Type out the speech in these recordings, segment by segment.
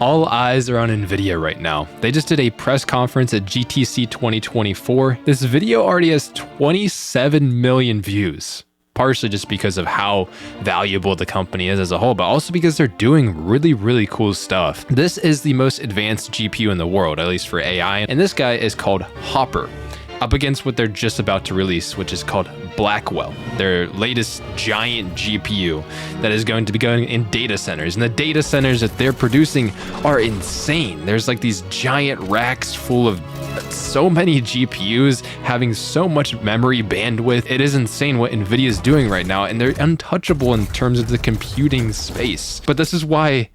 All eyes are on Nvidia right now. They just did a press conference at GTC 2024. This video already has 27 million views, partially just because of how valuable the company is as a whole, but also because they're doing really, really cool stuff. This is the most advanced GPU in the world, at least for AI, and this guy is called Hopper, up against what they're just about to release, which is called Blackwell, their latest giant GPU that is going to be going in data centers. And the data centers that they're producing are insane. There's like these giant racks full of so many GPUs having so much memory bandwidth. It is insane what Nvidia is doing right now, and they're untouchable in terms of the computing space. But this is why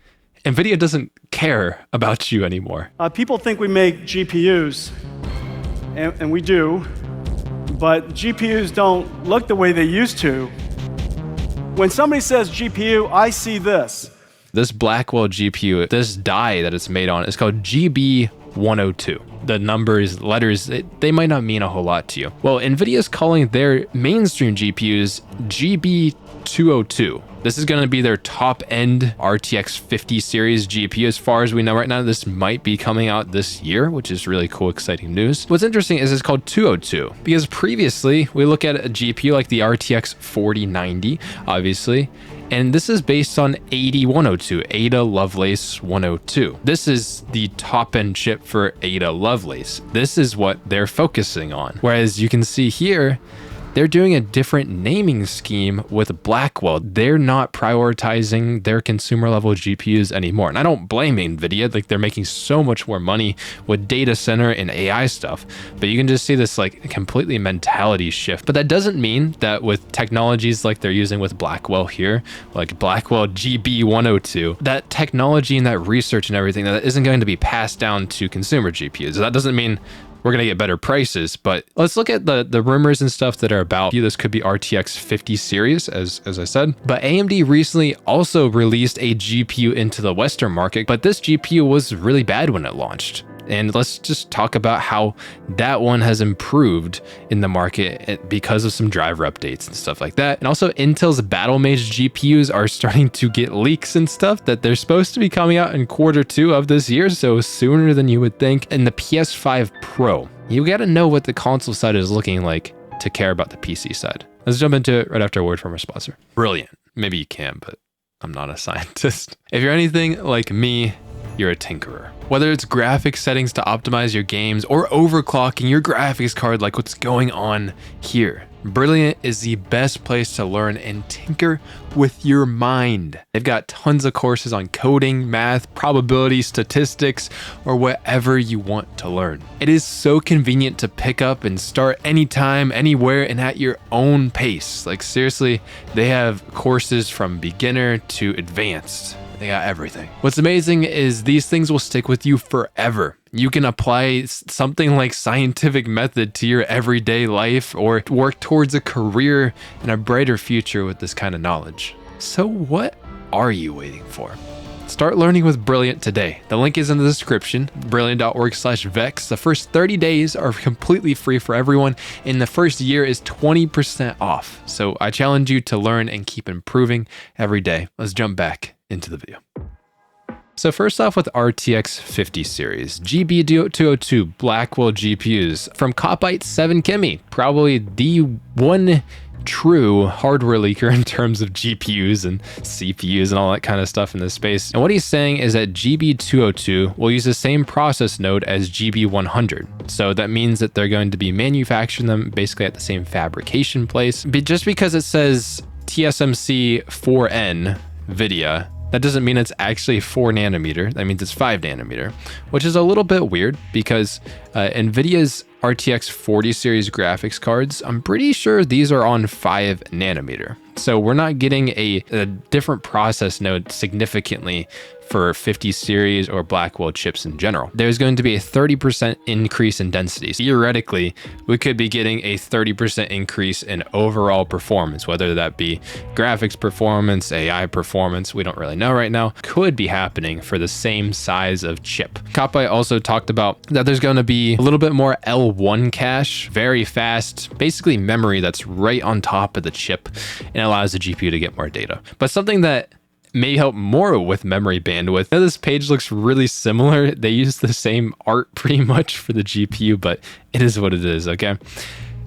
Nvidia doesn't care about you anymore. People think we make GPUs, and we do, but GPUs don't look the way they used to. When somebody says GPU, I see this. This Blackwell GPU, this die that it's made on, is called GB102. The numbers, letters, they might not mean a whole lot to you. Well, Nvidia is calling their mainstream GPUs GB202. This is going to be their top-end RTX-50 series GPU. As far as we know right now, this might be coming out this year, which is really cool, exciting news. What's interesting is it's called 202, because previously we look at a GPU like the RTX-4090, obviously, and this is based on 8102, Ada Lovelace 102. This is the top-end chip for Ada Lovelace. This is what they're focusing on. Whereas you can see here, they're doing a different naming scheme with Blackwell. They're not prioritizing their consumer level GPUs anymore. And I don't blame Nvidia, like they're making so much more money with data center and AI stuff. But you can just see this like completely mentality shift. But that doesn't mean that with technologies like they're using with Blackwell here, like Blackwell GB102, that technology and that research and everything, that isn't going to be passed down to consumer GPUs. That doesn't mean we're going to get better prices, but let's look at the rumors and stuff that are about. This could be RTX 50 series, as I said. But AMD recently also released a GPU into the Western market, but this GPU was really bad when it launched. And let's just talk about how that one has improved in the market because of some driver updates and stuff like that. And also Intel's Battlemage GPUs are starting to get leaks and stuff that they're supposed to be coming out in Q2 of this year, so sooner than you would think. And the PS5 Pro, you got to know what the console side is looking like to care about the PC side. Let's jump into it right after a word from our sponsor. Brilliant. Maybe you can, but I'm not a scientist. If you're anything like me, you're a tinkerer. Whether it's graphics settings to optimize your games or overclocking your graphics card like what's going on here, Brilliant is the best place to learn and tinker with your mind. They've got tons of courses on coding, math, probability, statistics, or whatever you want to learn. It is so convenient to pick up and start anytime, anywhere, and at your own pace. Like seriously, they have courses from beginner to advanced. They got everything. What's amazing is these things will stick with you forever. You can apply something like scientific method to your everyday life or work towards a career and a brighter future with this kind of knowledge. So what are you waiting for? Start learning with Brilliant today. The link is in the description, brilliant.org/vex. The first 30 days are completely free for everyone, and the first year is 20% off. So I challenge you to learn and keep improving every day. Let's jump back into the video. So first off with RTX 50 series, GB202 Blackwell GPUs from Copite 7 Chemi, probably the one true hardware leaker in terms of GPUs and CPUs and all that kind of stuff in this space. And what he's saying is that GB202 will use the same process node as GB100. So that means that they're going to be manufacturing them basically at the same fabrication place. But just because it says TSMC 4N Nvidia, that doesn't mean it's actually 4 nanometer. That means it's 5 nanometer, which is a little bit weird because Nvidia's RTX 40 series graphics cards, I'm pretty sure these are on 5 nanometer. So we're not getting a different process node significantly for 50 series or Blackwell chips in general. There's going to be a 30% increase in density. So theoretically, we could be getting a 30% increase in overall performance, whether that be graphics performance, AI performance, we don't really know right now, could be happening for the same size of chip. Copite also talked about that there's going to be a little bit more L1 cache, very fast, basically memory that's right on top of the chip and allows the GPU to get more data. But something that may help more with memory bandwidth. Now, this page looks really similar. They use the same art pretty much for the GPU, but it is what it is, okay?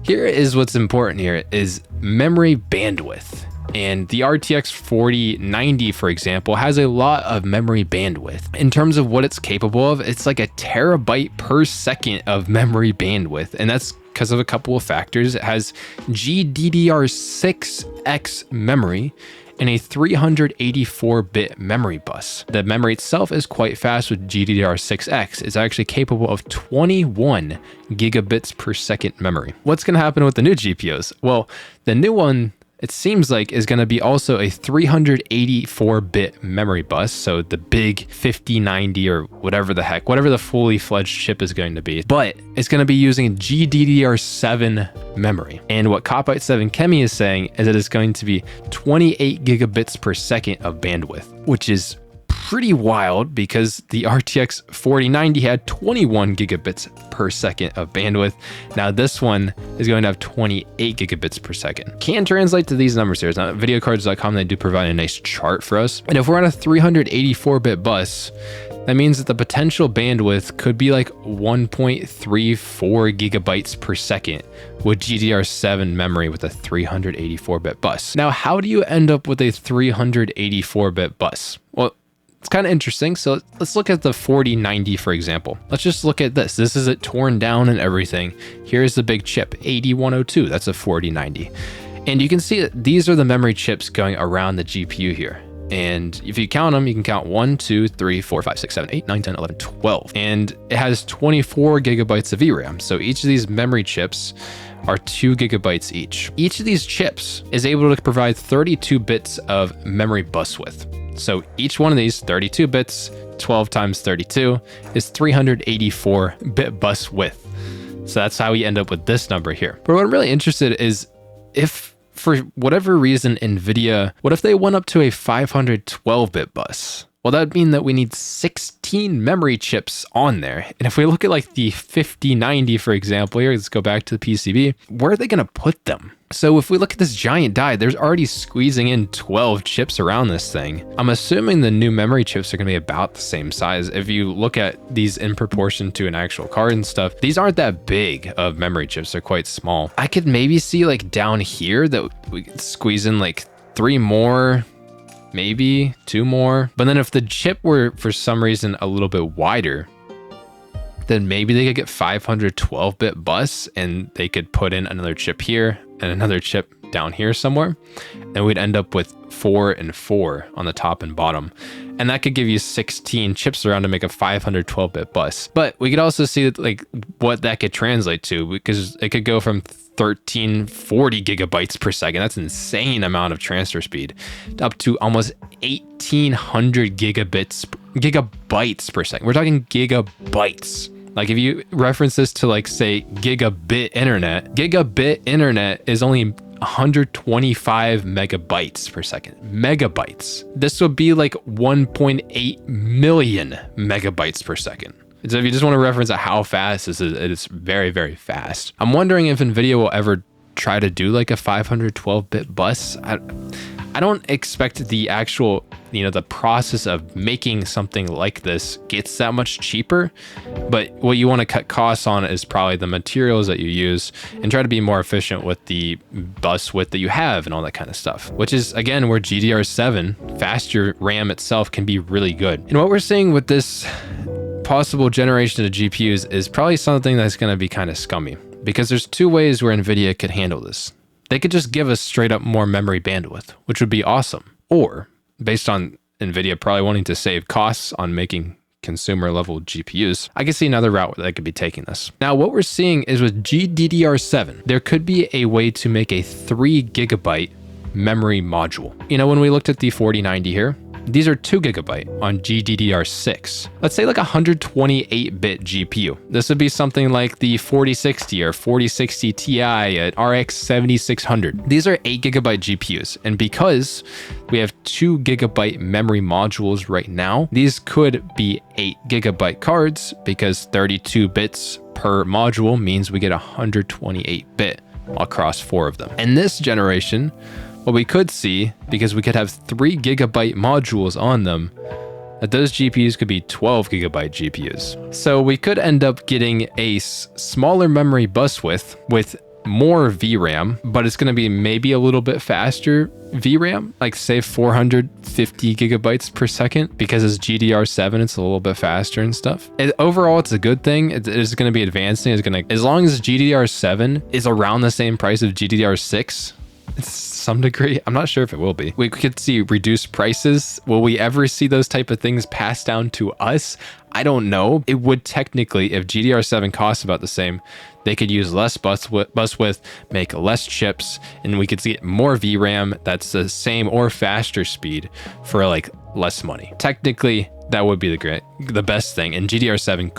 Here is what's important here is memory bandwidth. And the RTX 4090, for example, has a lot of memory bandwidth. In terms of what it's capable of, it's like a terabyte per second of memory bandwidth. And that's because of a couple of factors. It has GDDR6X memory and a 384-bit memory bus. The memory itself is quite fast with GDDR6X. It's actually capable of 21 gigabits per second memory. What's gonna happen with the new GPUs? Well, the new one, it seems like, is going to be also a 384-bit memory bus, so the big 5090 or whatever the heck, whatever the fully fledged chip is going to be, but it's going to be using GDDR7 memory. And what Copite7 Chemi is saying is that it's going to be 28 gigabits per second of bandwidth, which is pretty wild because the RTX 4090 had 21 gigabits per second of bandwidth. Now this one is going to have 28 gigabits per second. Can translate to these numbers here. Now, videocards.com, they do provide a nice chart for us. And if we're on a 384-bit bus, that means that the potential bandwidth could be like 1.34 gigabytes per second with GDDR7 memory with a 384-bit bus. Now, how do you end up with a 384-bit bus? Well, it's kind of interesting. So let's look at the 4090, for example. Let's just look at this. This is it torn down and everything. Here's the big chip, 8102. That's a 4090. And you can see that these are the memory chips going around the GPU here. And if you count them, you can count 1, 2, 3, 4, 5, 6, 7, 8, 9, 10, 11, 12. And it has 24 gigabytes of VRAM. So each of these memory chips are 2 gigabytes each. Each of these chips is able to provide 32 bits of memory bus width. So each one of these 32 bits, 12 times 32 is 384 bit bus width. So that's how we end up with this number here. But what I'm really interested in is if for whatever reason, Nvidia, what if they went up to a 512-bit bus? Well, that would mean that we need 16 memory chips on there. And if we look at like the 5090, for example, here, let's go back to the PCB, where are they gonna put them? So if we look at this giant die, there's already squeezing in 12 chips around this thing. I'm assuming the new memory chips are gonna be about the same size. If you look at these in proportion to an actual card and stuff, these aren't that big of memory chips, they're quite small. I could maybe see like down here that we could squeeze in like 3 more, maybe 2 more. But then if the chip were for some reason a little bit wider, then maybe they could get 512-bit bus and they could put in another chip here and another chip down here somewhere. And we'd end up with 4 and 4 on the top and bottom. And that could give you 16 chips around to make a 512-bit bus. But we could also see that, like, what that could translate to, because it could go from 1340 gigabytes per second. That's an insane amount of transfer speed, up to almost 1800 gigabytes per second. We're talking gigabytes. Like if you reference this to like say gigabit internet is only 125 megabytes per second. Megabytes. This would be like 1.8 million megabytes per second. So if you just want to reference how fast this is, it's very, very fast. I'm wondering if Nvidia will ever try to do like a 512-bit bus. I don't expect the actual, the process of making something like this gets that much cheaper, but what you want to cut costs on is probably the materials that you use and try to be more efficient with the bus width that you have and all that kind of stuff, which is again where GDDR7, faster RAM itself, can be really good. And what we're seeing with this possible generation of GPUs is probably something that's going to be kind of scummy, because there's 2 ways where Nvidia could handle this. They could just give us straight up more memory bandwidth, which would be awesome. Or based on Nvidia probably wanting to save costs on making consumer level GPUs, I could see another route where they could be taking this. Now, what we're seeing is with GDDR7, there could be a way to make a 3 gigabyte memory module. When we looked at the 4090 here, these are 2 gigabyte on GDDR6. Let's say like a 128-bit GPU. This would be something like the 4060 or 4060 Ti at RX 7600. These are 8 gigabyte GPUs. And because we have 2 gigabyte memory modules right now, these could be 8 gigabyte cards, because 32 bits per module means we get 128 bit across 4 of them. And this generation, what we could see, because we could have 3 GB modules on them, that those GPUs could be 12 GB GPUs. So we could end up getting a smaller memory bus width with more VRAM, but it's going to be maybe a little bit faster VRAM, like say 450 gigabytes per second, because it's GDDR7, it's a little bit faster and stuff. Overall, it's a good thing. It is going to be advancing. It's going to, as long as GDDR7 is around the same price of GDDR6, to some degree. I'm not sure if it will be. We could see reduced prices. Will we ever see those type of things passed down to us? I don't know. It would technically, if GDDR7 costs about the same, they could use less bus width, make less chips, and we could get more VRAM that's the same or faster speed for like less money. Technically, that would be the best thing, and GDDR7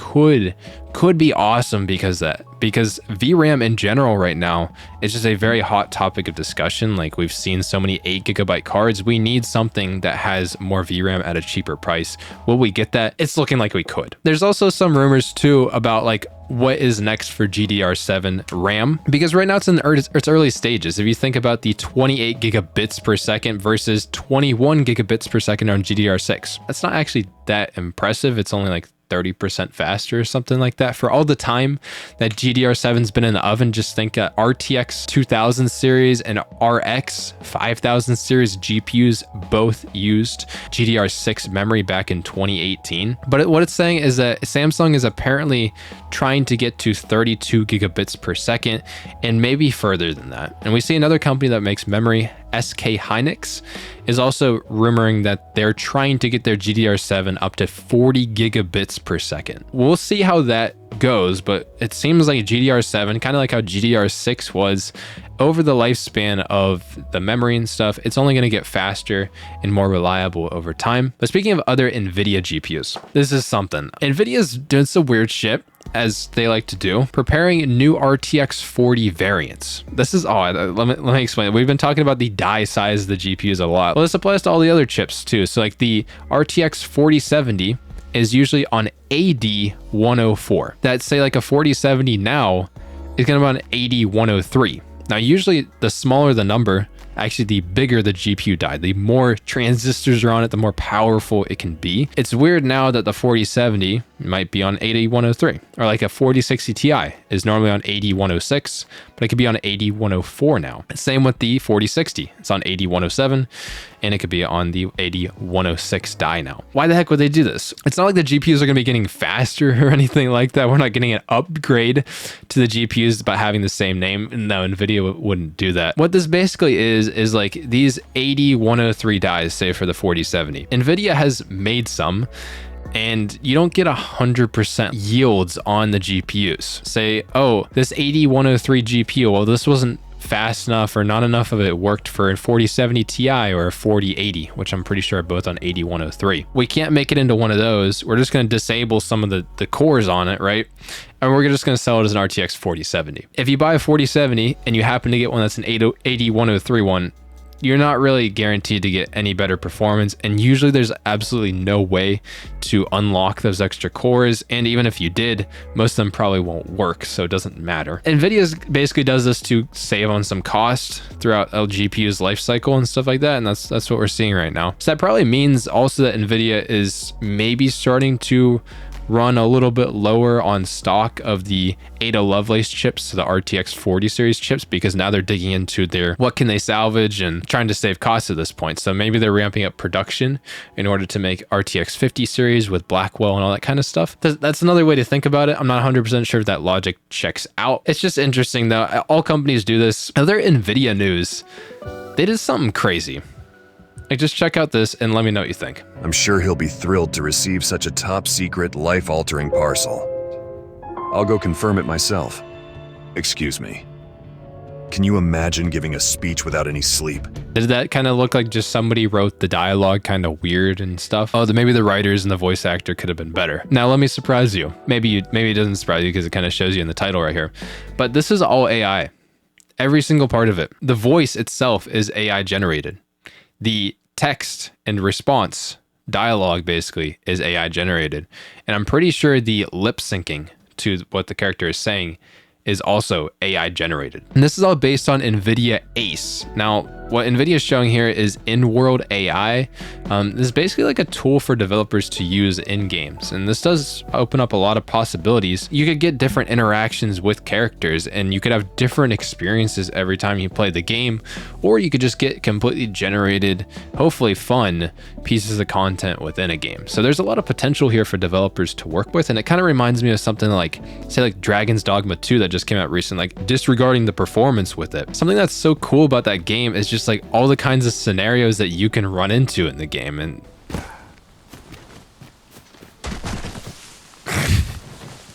could be awesome because VRAM in general right now is just a very hot topic of discussion. Like, we've seen so many 8 GB cards. We need something that has more VRAM at a cheaper price. Will we get that? It's looking like we could. There's also some rumors too about like what is next for GDDR7 RAM, because right now it's in its early stages. If you think about the 28 gigabits per second versus 21 gigabits per second on GDDR6, that's not actually that impressive. It's only like 30% faster or something like that. For all the time that GDDR7's been in the oven, just think RTX 2000 series and RX 5000 series GPUs both used GDDR6 memory back in 2018. But what it's saying is that Samsung is apparently trying to get to 32 gigabits per second and maybe further than that. And we see another company that makes memory, SK Hynix, is also rumoring that they're trying to get their GDDR7 up to 40 gigabits per second. We'll see how that goes, but it seems like GDDR7, kind of like how GDDR6 was, over the lifespan of the memory and stuff, it's only going to get faster and more reliable over time. But speaking of other Nvidia GPUs, this is something. Nvidia's doing some weird shit, as they like to do, preparing new RTX-40 variants. This is odd. Let me explain. We've been talking about the die size of the GPUs a lot. Well, this applies to all the other chips too. So like the RTX 4070 is usually on AD104. That, say like a 4070 now is going to be on AD103. Now, usually the smaller the number, actually the bigger the GPU die. The more transistors are on it, the more powerful it can be. It's weird now that the 4070 might be on AD103, or like a 4060 Ti is normally on AD106, but it could be on AD104 now. Same with the 4060. It's on AD107, and it could be on the AD106 die now. Why the heck would they do this? It's not like the GPUs are going to be getting faster or anything like that. We're not getting an upgrade to the GPUs by having the same name. No, Nvidia wouldn't do that. What this basically is like these AD103 dies, say for the 4070. Nvidia has made some, and you don't get 100% yields on the GPUs. Say, oh, this AD103 GPU, well, this wasn't fast enough or not enough of it worked for a 4070 Ti or a 4080, which I'm pretty sure are both on AD103. We can't make it into one of those. We're just going to disable some of the cores on it, right? And we're just going to sell it as an RTX 4070. If you buy a 4070 and you happen to get one that's an AD103 one, you're not really guaranteed to get any better performance, and usually there's absolutely no way to unlock those extra cores, and even if you did, most of them probably won't work, so it doesn't matter. Nvidia basically does this to save on some cost throughout a GPU's life cycle and stuff like that, and that's what we're seeing right now. So that probably means also that Nvidia is maybe starting to run a little bit lower on stock of the Ada Lovelace chips, the RTX 40 series chips, because now they're digging into their what can they salvage and trying to save costs at this point. So maybe they're ramping up production in order to make RTX 50 series with Blackwell and all that kind of stuff. That's another way to think about it. I'm not 100% sure if that logic checks out. It's just interesting though. All companies do this. Other Nvidia news, they did something crazy. Like, just check out this and let me know what you think. I'm sure he'll be thrilled to receive such a top-secret, life-altering parcel. I'll go confirm it myself. Excuse me. Can you imagine giving a speech without any sleep? Did that kind of look like just somebody wrote the dialogue kind of weird and stuff? Oh, maybe the writers and the voice actor could have been better. Now, let me surprise you. Maybe it doesn't surprise you because it kind of shows you in the title right here. But this is all AI. Every single part of it. The voice itself is AI generated. The text and response dialogue basically is AI generated. And I'm pretty sure the lip syncing to what the character is saying is also AI generated. And this is all based on Nvidia ACE. Now, what Nvidia is showing here is in-world AI. This is basically like a tool for developers to use in games. And this does open up a lot of possibilities. You could get different interactions with characters, and you could have different experiences every time you play the game, or you could just get completely generated, hopefully fun pieces of content within a game. So there's a lot of potential here for developers to work with. And it kind of reminds me of something like, say, like Dragon's Dogma 2 that just came out recently, like disregarding the performance with it. Something that's so cool about that game is just like all the kinds of scenarios that you can run into in the game. And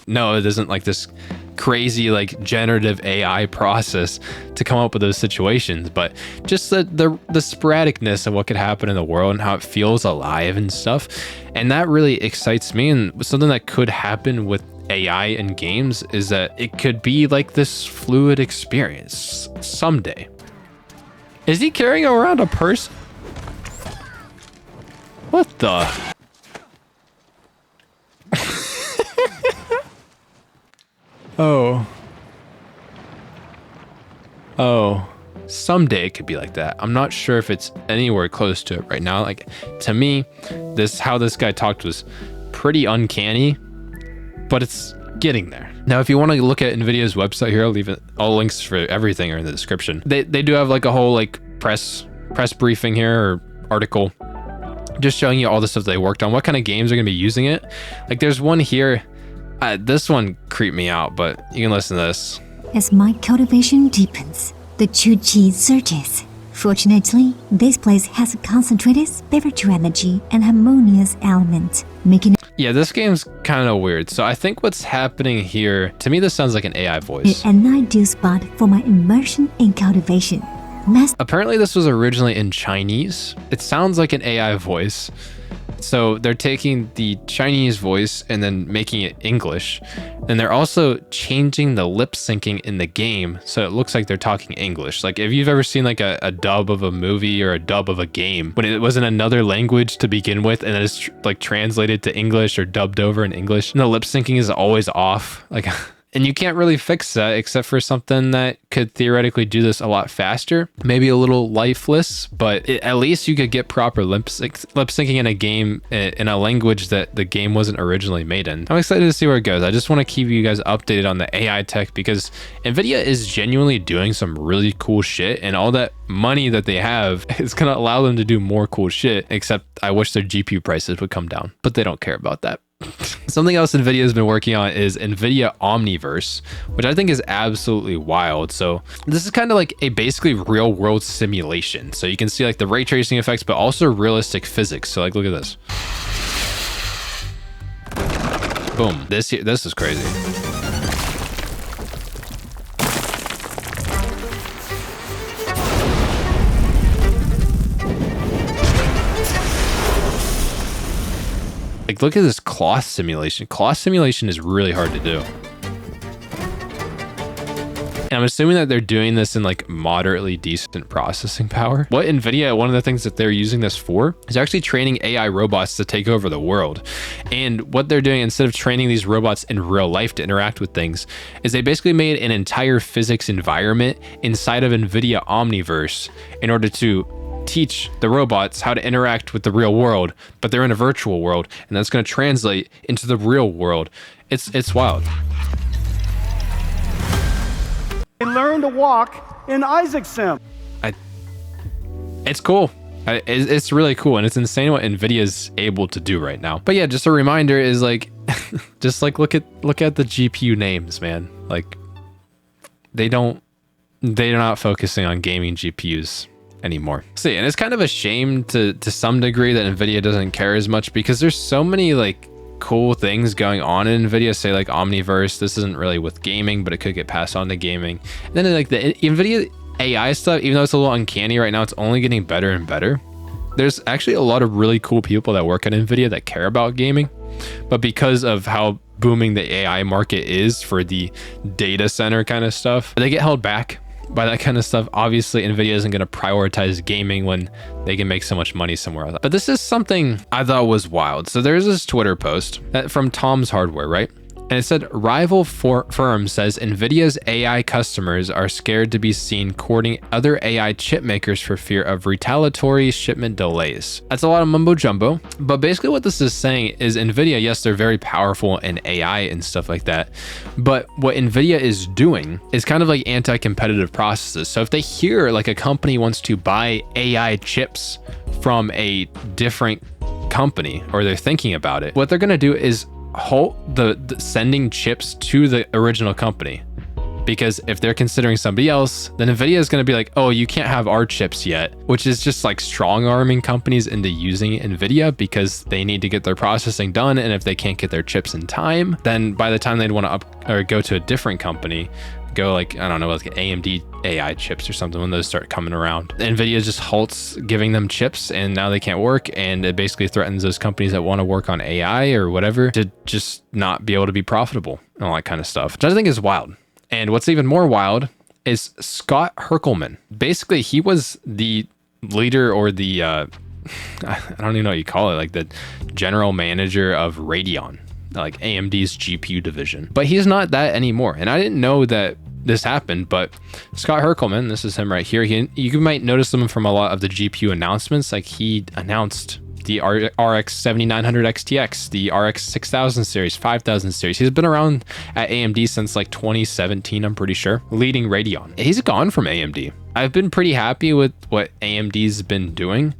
no, it isn't like this crazy like generative AI process to come up with those situations, but just the sporadicness of what could happen in the world and how it feels alive and stuff. And that really excites me. And something that could happen with AI in games is that it could be like this fluid experience someday. Is he carrying around a person? What the? Oh, someday it could be like that. I'm not sure if it's anywhere close to it right now. Like, to me, how this guy talked was pretty uncanny, but it's getting there. Now, if you want to look at Nvidia's website here, I'll leave it, all links for everything are in the description. They do have like a whole like press briefing here, or article, just showing you all the stuff they worked on, what kind of games are going to be using it. Like, there's one here. This one creeped me out, but you can listen to this. As my cultivation deepens, the Chu Chi surges. Fortunately, this place has a concentrated spiritual energy and harmonious element, making it this game's kind of weird. So I think what's happening here, to me, this sounds like an AI voice. an ideal spot for my immersion in cultivation. Apparently, this was originally in Chinese. It sounds like an AI voice. So they're taking the Chinese voice and then making it English. And they're also changing the lip syncing in the game so it looks like they're talking English. Like, if you've ever seen like a dub of a movie or a dub of a game, when it was in another language to begin with and then it's like translated to English or dubbed over in English, and the lip syncing is always off. Like, and you can't really fix that except for something that could theoretically do this a lot faster, maybe a little lifeless, but at least you could get proper lip syncing in a game in a language that the game wasn't originally made in. I'm excited to see where it goes. I just want to keep you guys updated on the AI tech because Nvidia is genuinely doing some really cool shit, and all that money that they have is going to allow them to do more cool shit, except I wish their GPU prices would come down, but they don't care about that. Something else Nvidia has been working on is Nvidia Omniverse, which I think is absolutely wild. So this is kind of like a basically real world simulation. So you can see like the ray tracing effects, but also realistic physics. So like, look at this. Boom. This is crazy. Like, look at this cloth simulation. Cloth simulation is really hard to do. And I'm assuming that they're doing this in like moderately decent processing power. One of the things that they're using this for is actually training AI robots to take over the world. And what they're doing, instead of training these robots in real life to interact with things, is they basically made an entire physics environment inside of Nvidia Omniverse in order to teach the robots how to interact with the real world, but they're in a virtual world, and that's going to translate into the real world. It's wild. They learn to walk in Isaac Sim. It's cool. It's really cool, and it's insane what Nvidia's able to do right now. But yeah, just a reminder is like, just like look at the GPU names, man. Like, they're not focusing on gaming GPUs anymore. See, and it's kind of a shame to some degree that Nvidia doesn't care as much, because there's so many like cool things going on in Nvidia, say like Omniverse. This isn't really with gaming, but it could get passed on to gaming. And then like the Nvidia AI stuff, even though it's a little uncanny right now, it's only getting better and better. There's actually a lot of really cool people that work at Nvidia that care about gaming, but because of how booming the AI market is for the data center kind of stuff, they get held back by that kind of stuff. Obviously, Nvidia isn't going to prioritize gaming when they can make so much money somewhere else. But this is something I thought was wild. So there's this Twitter post from Tom's Hardware, right? And it said, rival firm says Nvidia's AI customers are scared to be seen courting other AI chip makers for fear of retaliatory shipment delays. That's a lot of mumbo jumbo, but basically what this is saying is Nvidia, yes, they're very powerful in AI and stuff like that, but what Nvidia is doing is kind of like anti-competitive processes. So if they hear like a company wants to buy AI chips from a different company, or they're thinking about it, what they're going to do is halt the sending chips to the original company, because if they're considering somebody else, then Nvidia is going to be like, oh, you can't have our chips yet, which is just like strong arming companies into using Nvidia because they need to get their processing done, and if they can't get their chips in time, then by the time they'd want to go to a different company, go like, I don't know, like AMD AI chips or something, when those start coming around, Nvidia just halts giving them chips, and now they can't work, and it basically threatens those companies that want to work on AI or whatever to just not be able to be profitable and all that kind of stuff, which I think is wild. And what's even more wild is Scott Herkelman. Basically, he was the leader, or the I don't even know what you call it, like the general manager of Radeon, like AMD's GPU division, but he's not that anymore. And I didn't know that this happened, but Scott Herkelman, this is him right here. You might notice him from a lot of the GPU announcements. Like he announced the RX 7900 XTX, the RX 6000 series, 5000 series. He's been around at AMD since like 2017, I'm pretty sure, leading Radeon. He's gone from AMD. I've been pretty happy with what AMD's been doing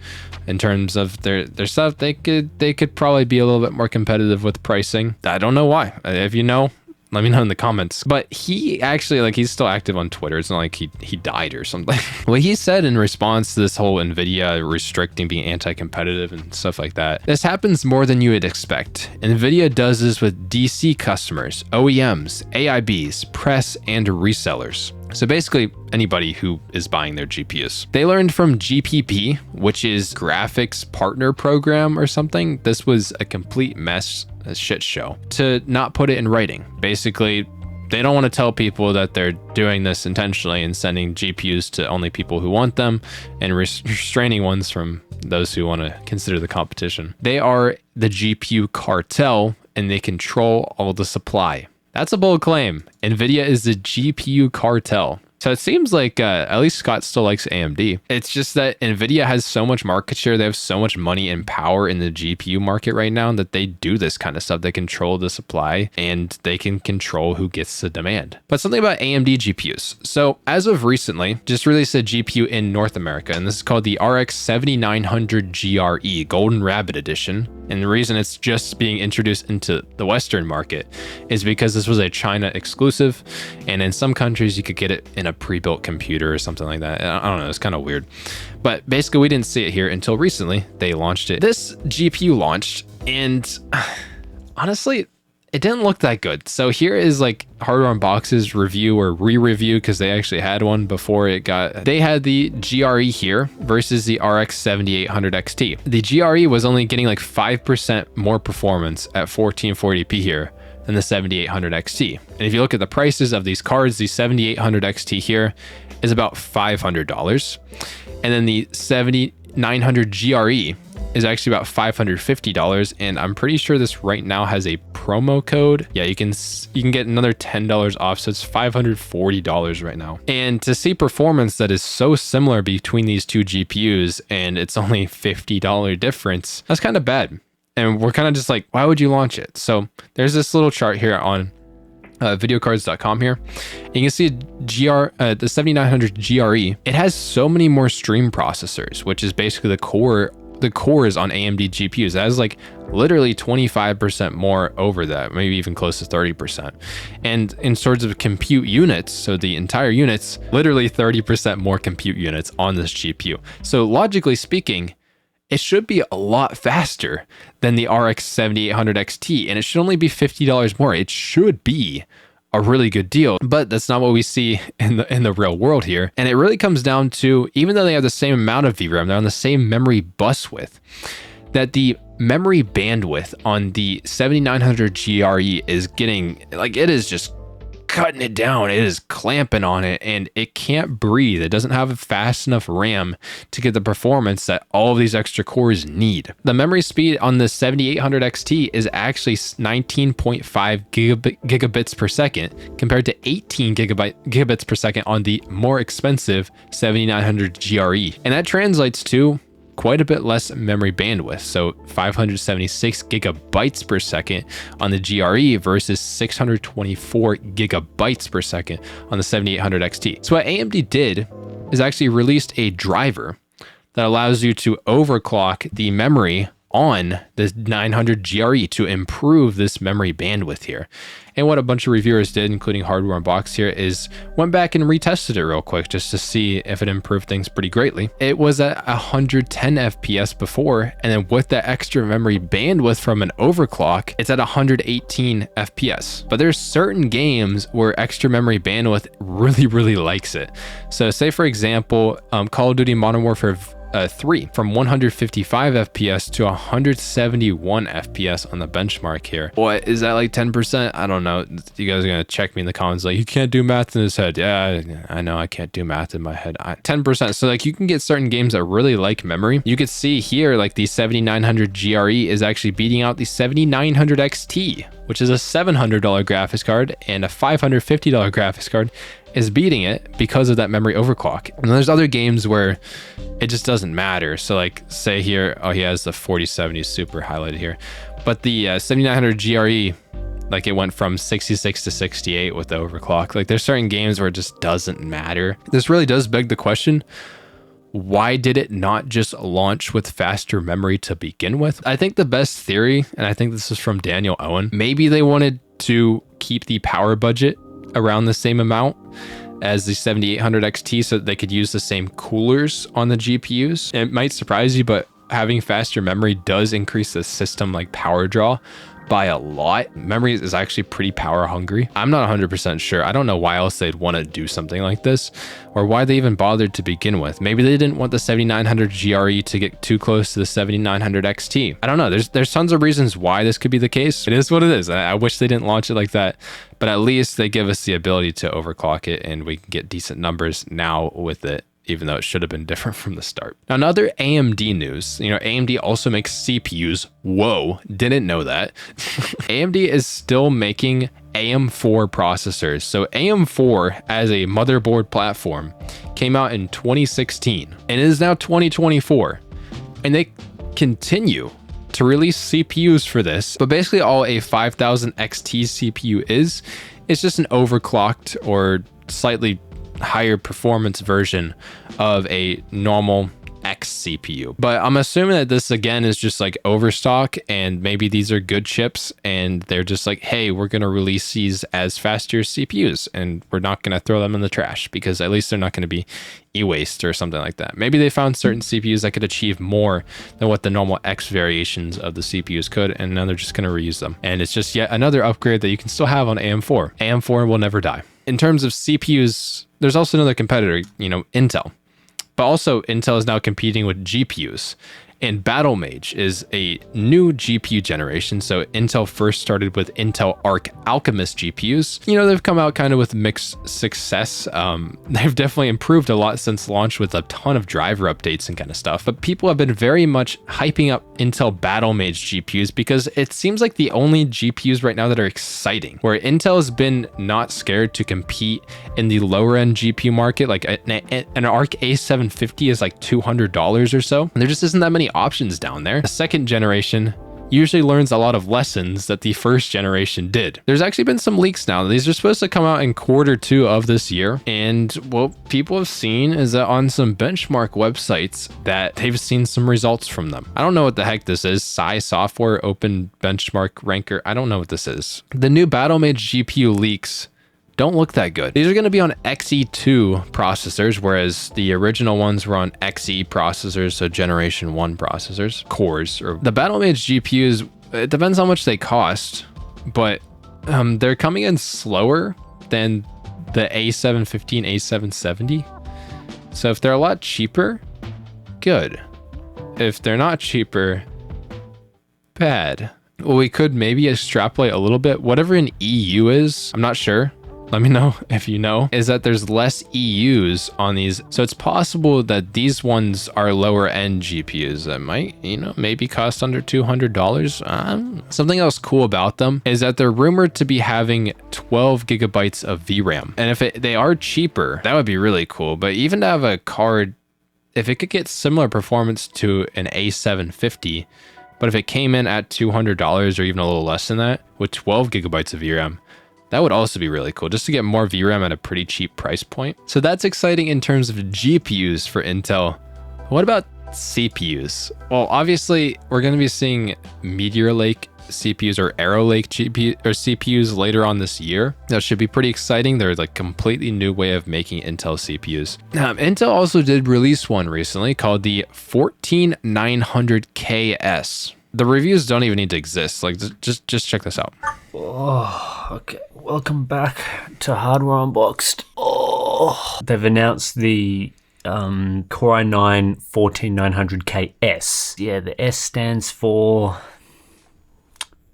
in terms of their stuff. They could probably be a little bit more competitive with pricing. I don't know why. If you know, let me know in the comments. But he actually, like, he's still active on Twitter. It's not like he died or something. What he said in response to this whole Nvidia restricting being anti-competitive and stuff like that, this happens more than you would expect. Nvidia does this with DC customers, OEMs, AIBs, press, and resellers. So basically anybody who is buying their GPUs. They learned from GPP, which is graphics partner program or something. This was a complete mess, a shit show, to not put it in writing. Basically, they don't want to tell people that they're doing this intentionally and sending GPUs to only people who want them and restraining ones from those who want to consider the competition. They are the GPU cartel, and they control all the supply. That's a bold claim. Nvidia is the GPU cartel. So it seems like at least Scott still likes AMD. It's just that Nvidia has so much market share. They have so much money and power in the GPU market right now that they do this kind of stuff. They control the supply, and they can control who gets the demand. But something about AMD GPUs. So as of recently, just released a GPU in North America, and this is called the RX 7900 GRE Golden Rabbit Edition. And the reason it's just being introduced into the Western market is because this was a China exclusive, and in some countries you could get it in a pre-built computer or something like that. I don't know, it's kind of weird. But basically we didn't see it here until recently. They launched it. This GPU launched, and honestly, it didn't look that good. So here is like Hardware Unbox's review, or re-review, because they actually had one before it got. They had the GRE here versus the RX 7800 XT. The GRE was only getting like 5% more performance at 1440p here than the 7800 XT. And if you look at the prices of these cards, the 7800 XT here is about $500. And then the 7900 GRE is actually about $550, and I'm pretty sure this right now has a promo code. Yeah, you can get another $10 off, so it's $540 right now. And to see performance that is so similar between these two GPUs, and it's only $50 difference, that's kind of bad. And we're kind of just like, why would you launch it? So there's this little chart here on videocards.com here. And you can see the 7900 GRE. It has so many more stream processors, which is basically the cores on AMD GPUs. That is like literally 25% more over that, maybe even close to 30%. And in sorts of compute units, so the entire units, literally 30% more compute units on this GPU. So logically speaking, it should be a lot faster than the RX 7800 XT, and it should only be $50 more. It should be a really good deal, but that's not what we see in the real world here. And it really comes down to, even though they have the same amount of VRAM, they're on the same memory bus width, that the memory bandwidth on the 7900 GRE is getting, like, it is just cutting it down. It is clamping on it, and it can't breathe. It doesn't have a fast enough RAM to get the performance that all of these extra cores need. The memory speed on the 7800 XT is actually 19.5 gigabits per second compared to 18 gigabits per second on the more expensive 7900 GRE. And that translates to quite a bit less memory bandwidth. So 576 gigabytes per second on the GRE versus 624 gigabytes per second on the 7800 XT. So what AMD did is actually released a driver that allows you to overclock the memory on the 900 GRE to improve this memory bandwidth here. And what a bunch of reviewers did, including Hardware Unboxed here, is went back and retested it real quick just to see if it improved things pretty greatly. It was at 110 FPS before, and then with that extra memory bandwidth from an overclock, it's at 118 FPS. But there's certain games where extra memory bandwidth really likes it. So say for example, Call of Duty Modern Warfare 3 from 155 FPS to 171 FPS on the benchmark here. What is that, like 10%? I don't know. You guys are gonna check me in the comments like, you can't do math in his head. Yeah, I know I can't do math in my head. 10%. So like you can get certain games that really like memory. You could see here like the 7900 GRE is actually beating out the 7900 XT, which is a $700 graphics card, and a $550 graphics card is beating it because of that memory overclock. And there's other games where it just doesn't matter. So like say here, oh, he has the 4070 super highlighted here, but the 7900 GRE, like it went from 66 to 68 with the overclock. Like there's certain games where it just doesn't matter. This really does beg the question, why did it not just launch with faster memory to begin with? I think the best theory, and I think this is from Daniel Owen, maybe they wanted to keep the power budget around the same amount as the 7800 XT so that they could use the same coolers on the GPUs. It might surprise you, but having faster memory does increase the system like power draw by a lot. Memory is actually pretty power hungry. I'm not 100% sure. I don't know why else they'd want to do something like this, or why they even bothered to begin with. Maybe they didn't want the 7900 GRE to get too close to the 7900 XT. I don't know. There's tons of reasons why this could be the case. It is what it is. I wish they didn't launch it like that, but at least they give us the ability to overclock it, and we can get decent numbers now with it, even though it should have been different from the start. Now, another AMD news, AMD also makes CPUs. Whoa, didn't know that. AMD is still making AM4 processors. So AM4 as a motherboard platform came out in 2016 and it is now 2024. And they continue to release CPUs for this. But basically all a 5000 XT CPU is, it's just an overclocked or slightly higher performance version of a normal X CPU. But I'm assuming that this again is just like overstock, and maybe these are good chips and they're just like, hey, we're going to release these as faster CPUs and we're not going to throw them in the trash because at least they're not going to be e-waste or something like that. Maybe they found certain CPUs that could achieve more than what the normal X variations of the CPUs could, and now they're just going to reuse them. And it's just yet another upgrade that you can still have on AM4. AM4 will never die. In terms of CPUs, there's also another competitor, Intel. But also Intel is now competing with GPUs. And Battlemage is a new GPU generation. So Intel first started with Intel Arc Alchemist GPUs. They've come out kind of with mixed success. They've definitely improved a lot since launch with a ton of driver updates and kind of stuff. But people have been very much hyping up Intel Battlemage GPUs because it seems like the only GPUs right now that are exciting, where Intel has been not scared to compete in the lower end GPU market. Like an Arc A750 is like $200 or so. And there just isn't that many options down there. The second generation usually learns a lot of lessons that the first generation did. There's actually been some leaks now. These are supposed to come out in Q2 of this year. And what people have seen is that on some benchmark websites that they've seen some results from them. I don't know what the heck this is. Sci Software Open Benchmark Ranker. I don't know what this is. The new Battlemage GPU leaks don't look that good. These are going to be on XE2 processors, whereas the original ones were on XE processors, so generation 1 processors, cores. Or the Battlemage GPUs, it depends how much they cost, but they're coming in slower than the A750 and A770. So if they're a lot cheaper, good. If they're not cheaper, bad. Well, we could maybe extrapolate a little bit. Whatever an EU is, I'm not sure. let me know if you know, is that there's less EUs on these. So it's possible that these ones are lower end GPUs that might, you know, maybe cost under $200. Something else cool about them is that they're rumored to be having 12 gigabytes of VRAM. And if they are cheaper, that would be really cool. But even to have a card, if it could get similar performance to an A750, but if it came in at $200 or even a little less than that with 12 gigabytes of VRAM, that would also be really cool, just to get more VRAM at a pretty cheap price point. So that's exciting in terms of GPUs for Intel. What about CPUs? Well, obviously, we're going to be seeing Meteor Lake CPUs or Arrow Lake GPU or CPUs later on this year. That should be pretty exciting. They're like completely new way of making Intel CPUs. Intel also did release one recently called the 14900KS. The reviews don't even need to exist. Like, just check this out. Oh, okay. Welcome back to Hardware Unboxed. Oh, they've announced the Core i9 14900KS. Yeah, the S stands for,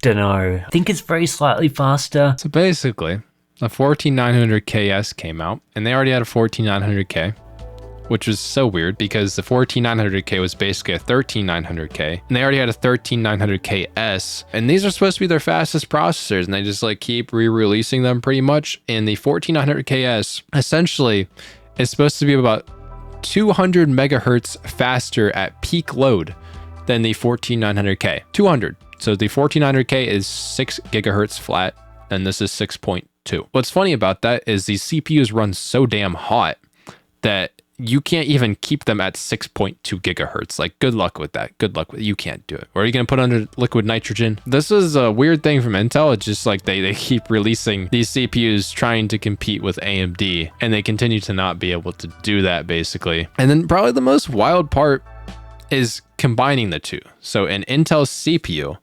dunno. I think it's very slightly faster. So basically, the 14900KS came out, and they already had a 14900K. Which was so weird because the 14900K was basically a 13900K, and they already had a 13900KS, and these are supposed to be their fastest processors, and they just like keep re-releasing them pretty much. And the 14900KS essentially is supposed to be about 200 megahertz faster at peak load than the 14900K. 200. So the 14900K is 6 gigahertz flat, and this is 6.2. What's funny about that is these CPUs run so damn hot that you can't even keep them at 6.2 gigahertz. Like, good luck with that. Good luck with it. You can't do it. Or are you going to put under liquid nitrogen? This is a weird thing from Intel. It's just like they keep releasing these CPUs trying to compete with AMD, and they continue to not be able to do that, basically. And then probably the most wild part is combining the two. So an Intel CPU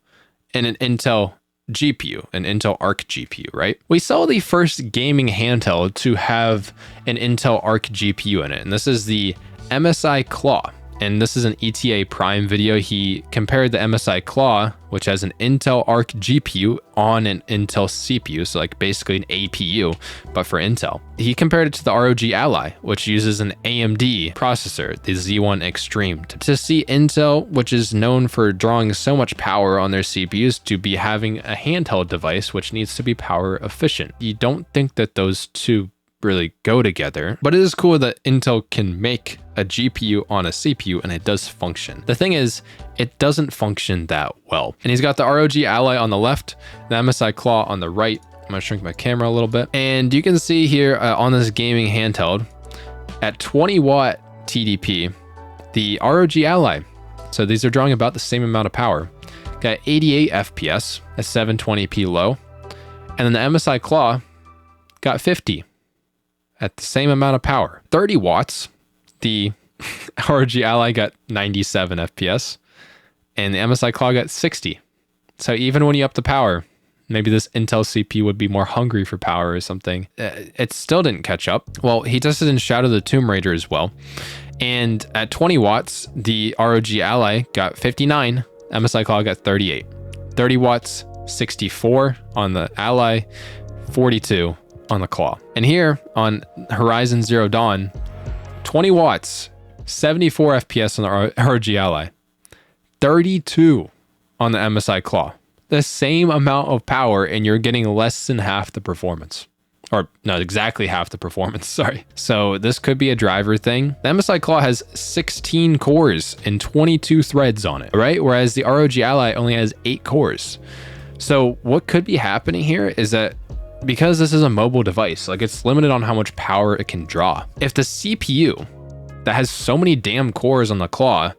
and an Intel GPU, an Intel Arc GPU, right? We saw the first gaming handheld to have an Intel Arc GPU in it, and this is the MSI Claw. And this is an ETA Prime video. He compared the MSI Claw, which has an Intel Arc GPU on an Intel CPU, so like basically an APU, but for Intel. He compared it to the ROG Ally, which uses an AMD processor, the Z1 Extreme, to see Intel, which is known for drawing so much power on their CPUs, to be having a handheld device which needs to be power efficient. You don't think that those two really go together, but it is cool that Intel can make a GPU on a CPU and it does function. The thing is, it doesn't function that well. And he's got the ROG Ally on the left, the MSI Claw on the right. I'm gonna shrink my camera a little bit. And you can see here on this gaming handheld at 20 watt TDP, the ROG Ally, so these are drawing about the same amount of power, got 88 FPS at 720p low. And then the MSI Claw got 50 at the same amount of power. 30 watts, the ROG Ally got 97 FPS, and the MSI Claw got 60. So even when you up the power, maybe this Intel CPU would be more hungry for power or something. It still didn't catch up. Well, he tested in Shadow of the Tomb Raider as well. And at 20 watts, the ROG Ally got 59, MSI Claw got 38. 30 watts, 64 on the Ally, 42 on the Claw. And here on Horizon Zero Dawn, 20 watts, 74 FPS on the ROG Ally, 32 on the MSI Claw. The same amount of power, and you're getting less than half the performance. Or not exactly half the performance, sorry. So this could be a driver thing. The MSI Claw has 16 cores and 22 threads on it, right? Whereas the ROG Ally only has 8 cores. So what could be happening here is that because this is a mobile device, like it's limited on how much power it can draw. If the CPU that has so many damn cores on the Claw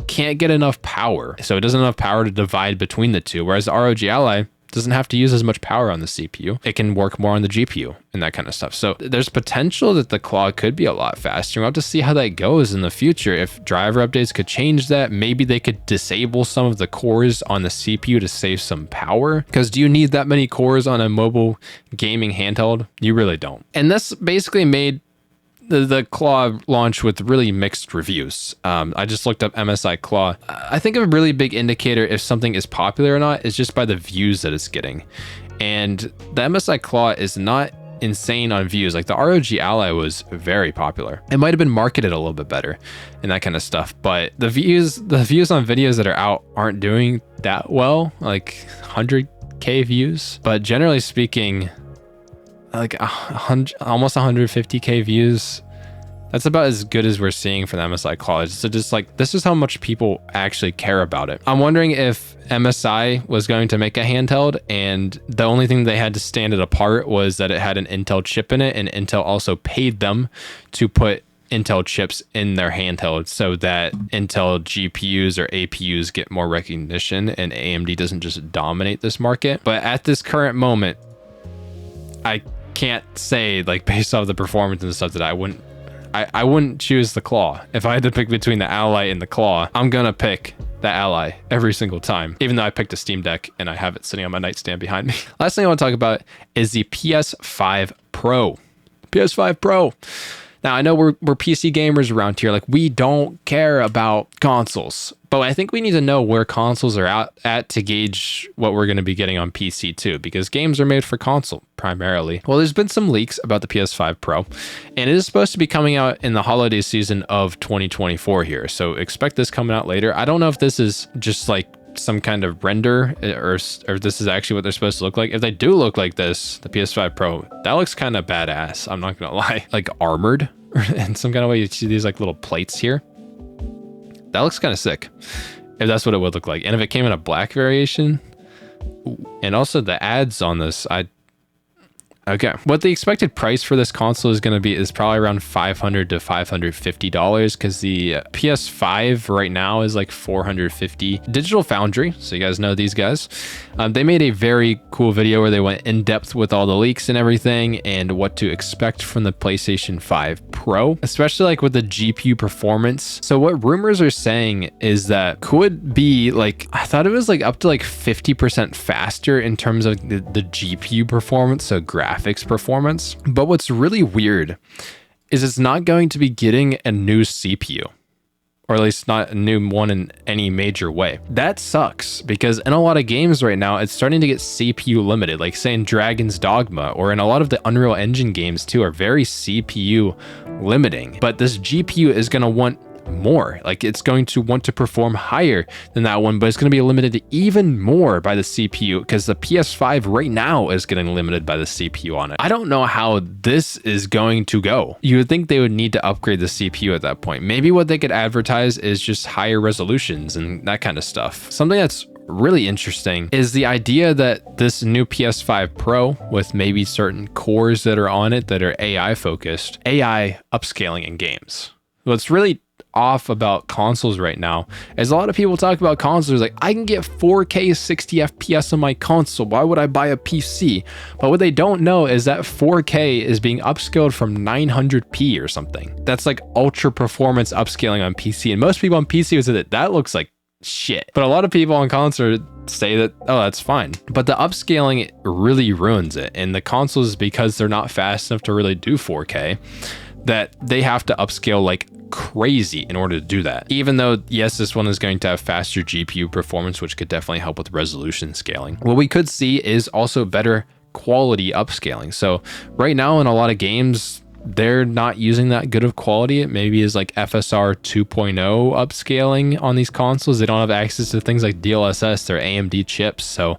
can't get enough power, so it doesn't have enough power to divide between the two, whereas the ROG Ally doesn't have to use as much power on the CPU. It can work more on the GPU and that kind of stuff. So there's potential that the Claw could be a lot faster. We'll have to see how that goes in the future. If driver updates could change that, maybe they could disable some of the cores on the CPU to save some power. Because do you need that many cores on a mobile gaming handheld? You really don't. And this basically made the Claw launch with really mixed reviews. I just looked up MSI Claw. I think a really big indicator if something is popular or not is just by the views that it's getting. And the MSI Claw is not insane on views. Like the ROG Ally was very popular. It might have been marketed a little bit better and that kind of stuff, but the views on videos that are out aren't doing that well, like 100K views. But generally speaking, like almost 150K views, that's about as good as we're seeing for the MSI Claw. So just like, this is how much people actually care about it. I'm wondering if MSI was going to make a handheld and the only thing they had to stand it apart was that it had an Intel chip in it, and Intel also paid them to put Intel chips in their handheld so that Intel GPUs or APUs get more recognition and AMD doesn't just dominate this market. But at this current moment, I can't say, like, based off the performance and stuff, that I wouldn't choose the Claw. If I had to pick between the Ally and the Claw, I'm gonna pick the Ally every single time, even though I picked a Steam Deck and I have it sitting on my nightstand behind me. Last thing I want to talk about is the PS5 Pro. PS5 Pro. Now, I know we're PC gamers around here. Like, we don't care about consoles, but I think we need to know where consoles are at to gauge what we're going to be getting on PC too, because games are made for console primarily. Well, there's been some leaks about the PS5 Pro, and it is supposed to be coming out in the holiday season of 2024 here. So expect this coming out later. I don't know if this is just like some kind of render or this is actually what they're supposed to look like. If they do look like this, the PS5 Pro, that looks kind of badass. I'm not gonna lie. Like armored in some kind of way. You see these like little plates here. That looks kind of sick if that's what it would look like. And if it came in a black variation, and also the ads on this, okay. What the expected price for this console is going to be is probably around $500 to $550, because the PS5 right now is like $450. Digital Foundry, so you guys know these guys, they made a very cool video where they went in depth with all the leaks and everything and what to expect from the PlayStation 5 Pro, especially like with the GPU performance. So what rumors are saying is that could be like, I thought it was like up to like 50% faster in terms of the GPU performance, so graphics performance. But what's really weird is it's not going to be getting a new CPU, or at least not a new one in any major way. That sucks, because in a lot of games right now, it's starting to get CPU limited, like say in Dragon's Dogma, or in a lot of the Unreal Engine games too, are very CPU limiting. But this GPU is going to want more, like it's going to want to perform higher than that one, but it's going to be limited even more by the CPU, because the PS5 right now is getting limited by the CPU on it. I don't know how this is going to go. You would think they would need to upgrade the CPU at that point. Maybe what they could advertise is just higher resolutions and that kind of stuff. Something that's really interesting is the idea that this new PS5 Pro, with maybe certain cores that are on it that are AI focused, AI upscaling in games. What's really off about consoles right now is a lot of people talk about consoles like, I can get 4K 60 FPS on my console, why would I buy a PC? But what they don't know is that 4K is being upscaled from 900p or something. That's like ultra performance upscaling on PC, and most people on PC would say that looks like shit, but a lot of people on console say that, oh, that's fine. But the upscaling really ruins it, and the consoles, because they're not fast enough to really do 4K, that they have to upscale like crazy in order to do that. Even though, yes, this one is going to have faster GPU performance, which could definitely help with resolution scaling. What we could see is also better quality upscaling. So right now in a lot of games, they're not using that good of quality. It maybe is like FSR 2.0 upscaling on these consoles. They don't have access to things like DLSS or AMD chips. So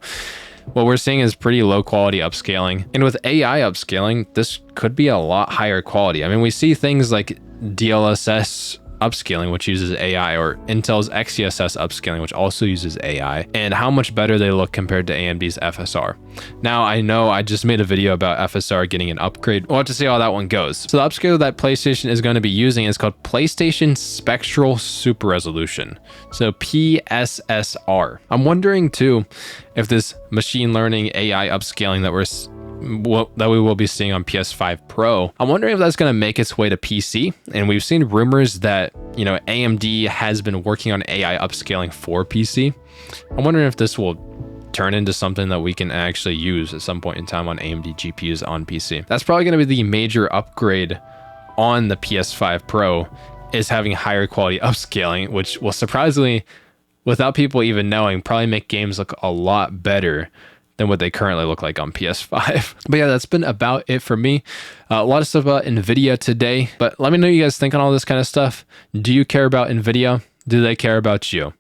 what we're seeing is pretty low quality upscaling. And with AI upscaling, this could be a lot higher quality. I mean, we see things like DLSS upscaling, which uses AI, or Intel's XeSS upscaling, which also uses AI, and how much better they look compared to AMD's FSR. Now, I know I just made a video about FSR getting an upgrade. We'll have to see how that one goes. So the upscale that PlayStation is going to be using is called PlayStation Spectral Super Resolution. So PSSR. I'm wondering too, if this machine learning AI upscaling that we will be seeing on PS5 Pro, I'm wondering if that's going to make its way to PC. And we've seen rumors that, you know, AMD has been working on AI upscaling for PC. I'm wondering if this will turn into something that we can actually use at some point in time on AMD GPUs on PC. That's probably going to be the major upgrade on the PS5 Pro, is having higher quality upscaling, which will surprisingly, without people even knowing, probably make games look a lot better than than what they currently look like on PS5. But yeah, that's been about it for me. A lot of stuff about Nvidia today, but let me know what you guys think on all this kind of stuff. Do you care about Nvidia? Do they care about you?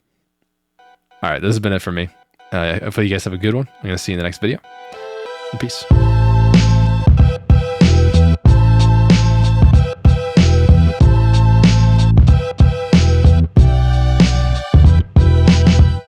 All right, this has been it for me. Hopefully you guys have a good one. I'm going to see you in the next video. Peace.